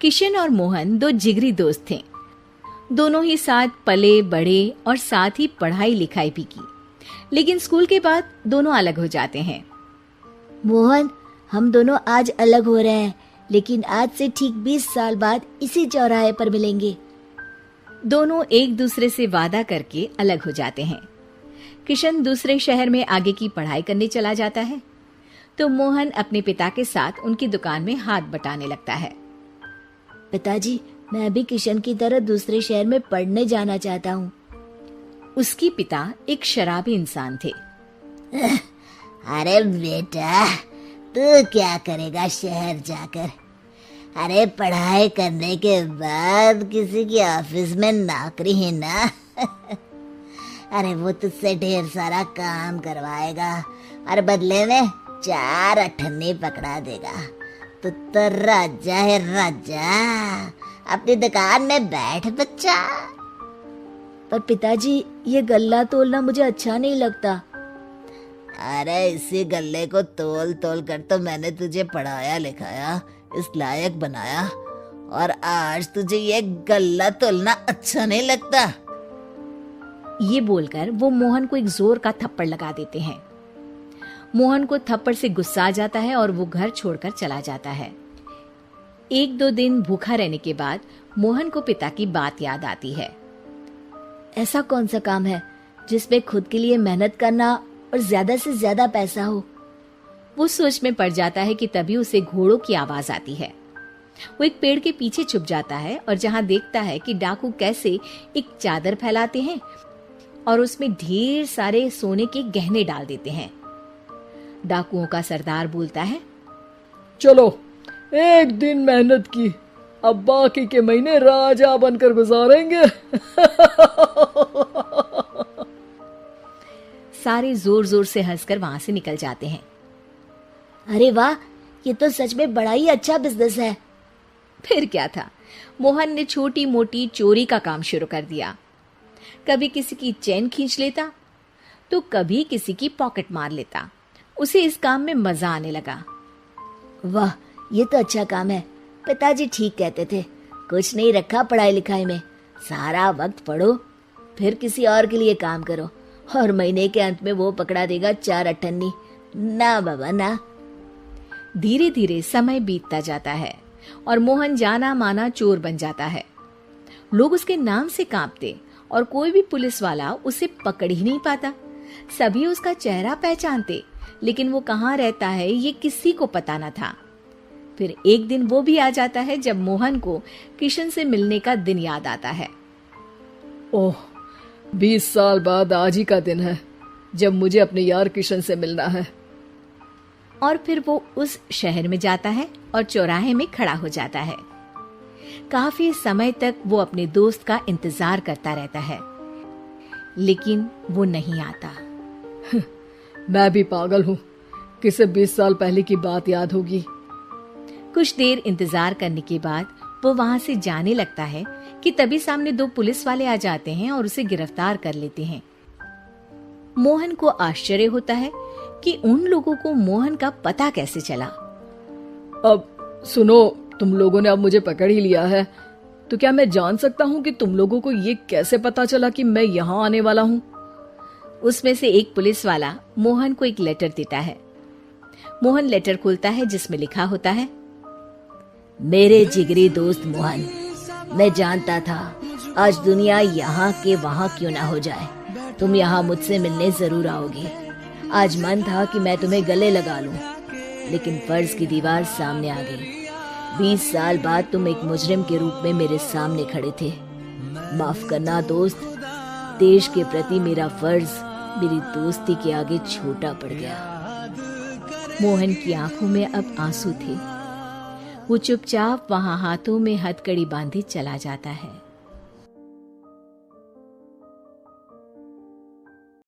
किशन और मोहन दो जिगरी दोस्त थे। दोनों ही साथ पले बढ़े और साथ ही पढ़ाई लिखाई भी की, लेकिन स्कूल के बाद दोनों अलग हो जाते हैं। मोहन, हम दोनों आज अलग हो रहे हैं, लेकिन आज से ठीक 20 साल बाद इसी चौराहे पर मिलेंगे। दोनों एक दूसरे से वादा करके अलग हो जाते हैं। किशन दूसरे शहर में आगे की पढ़ाई करने चला जाता है, तो मोहन अपने पिता के साथ उनकी दुकान में हाथ बटाने लगता है। पिताजी, मैं भी किशन की तरह दूसरे शहर में पढ़ने जाना चाहता हूँ। उसके पिता एक शराबी इंसान थे। अरे बेटा, तू क्या करेगा शहर जाकर? अरे पढ़ाई करने के बाद किसी की ऑफिस में नौकरी है ना। अरे वो तुझसे ढेर सारा काम करवाएगा और बदले में 4 अठन्नी पकड़ा देगा। तो राजा है राजा, अपनी दुकान में बैठ बच्चा। पर पिताजी, ये गल्ला तोलना मुझे अच्छा नहीं लगता। अरे इसी गल्ले को तोल तोल कर तो मैंने तुझे पढ़ाया लिखाया, इस लायक बनाया, और आज तुझे ये गल्ला तोलना अच्छा नहीं लगता। ये बोलकर वो मोहन को एक जोर का थप्पड़ लगा देते हैं। मोहन को थप्पड़ से गुस्सा आ जाता है और वो घर छोड़कर चला जाता है। 1-2 दिन भूखा रहने के बाद मोहन को पिता की बात याद आती है। ऐसा कौन सा काम है जिसमें खुद के लिए मेहनत करना और ज्यादा से ज्यादा पैसा हो? वो सोच में पड़ जाता है कि तभी उसे घोड़ों की आवाज आती है। वो एक पेड़ के पीछे छुप जाता है और जहां देखता है कि डाकू कैसे एक चादर फैलाते हैं और उसमें ढेर सारे सोने के गहने डाल देते हैं। डाकुओं का सरदार बोलता है, चलो, एक दिन मेहनत की, अब बाकी के महीने राजा बनकर गुजारेंगे। सारे जोर जोर से हंसकर वहां से निकल जाते हैं। अरे वाह, ये तो सच में बड़ा ही अच्छा बिजनेस है। फिर क्या था, मोहन ने छोटी मोटी चोरी का काम शुरू कर दिया। कभी किसी की चेन खींच लेता तो कभी किसी की पॉकेट मार लेता। उसे इस काम में मजा आने लगा। वाह, ये तो अच्छा काम है। पिताजी ठीक कहते थे, कुछ नहीं रखा पढ़ाई लिखाई में, सारा वक्त पढ़ो, फिर किसी और के लिए काम करो, और महीने के अंत में वो पकड़ा देगा 4 अठन्नी। ना बाबा ना। धीरे धीरे समय बीतता जाता है और मोहन जाना माना चोर बन जाता है। लोग उसके नाम से कांपते और कोई भी पुलिस वाला उसे पकड़ ही नहीं पाता। सभी उसका चेहरा पहचानते, लेकिन वो कहाँ रहता है ये किसी को पता न था। फिर एक दिन वो भी आ जाता है जब मोहन को किशन से मिलने का दिन याद आता है। ओह, 20 साल बाद आज ही का दिन है जब मुझे अपने यार किशन से मिलना है। और फिर वो उस शहर में जाता है और चौराहे में खड़ा हो जाता है। काफी समय तक वो अपने दोस्त का इंतजार करता रहता है, लेकिन वो नहीं आता। मैं भी पागल हूँ, किसे 20 साल पहले की बात याद होगी। कुछ देर इंतजार करने के बाद वो वहां से जाने लगता है कि तभी सामने 2 पुलिस वाले आ जाते हैं और उसे गिरफ्तार कर लेते हैं। मोहन को आश्चर्य होता है कि उन लोगों को मोहन का पता कैसे चला। अब सुनो, तुम लोगों ने अब मुझे पकड़ ही लिया है, तो क्या मैं जान सकता हूँ कि तुम लोगों को ये कैसे पता चला कि मैं यहाँ आने वाला हूँ? उसमें से एक पुलिस वाला मोहन को एक लेटर देता है। मोहन लेटर खोलता है जिसमें लिखा होता है, मेरे जिगरी दोस्त मोहन, मैं जानता था आज दुनिया यहाँ के वहाँ क्यों ना हो जाए, तुम यहाँ मुझसे मिलने जरूर आओगे। आज मन था कि मैं तुम्हें गले लगा लूं, लेकिन फर्ज की दीवार सामने आ गई। 20 साल बाद तुम एक मुजरिम के रूप में मेरे सामने खड़े थे। माफ करना दोस्त, देश के प्रति मेरा फर्ज मेरी दोस्ती के आगे छोटा पड़ गया। मोहन की आंखों में अब आंसू थे। वो चुपचाप वहां हाथों में हथकड़ी बांधे चला जाता है।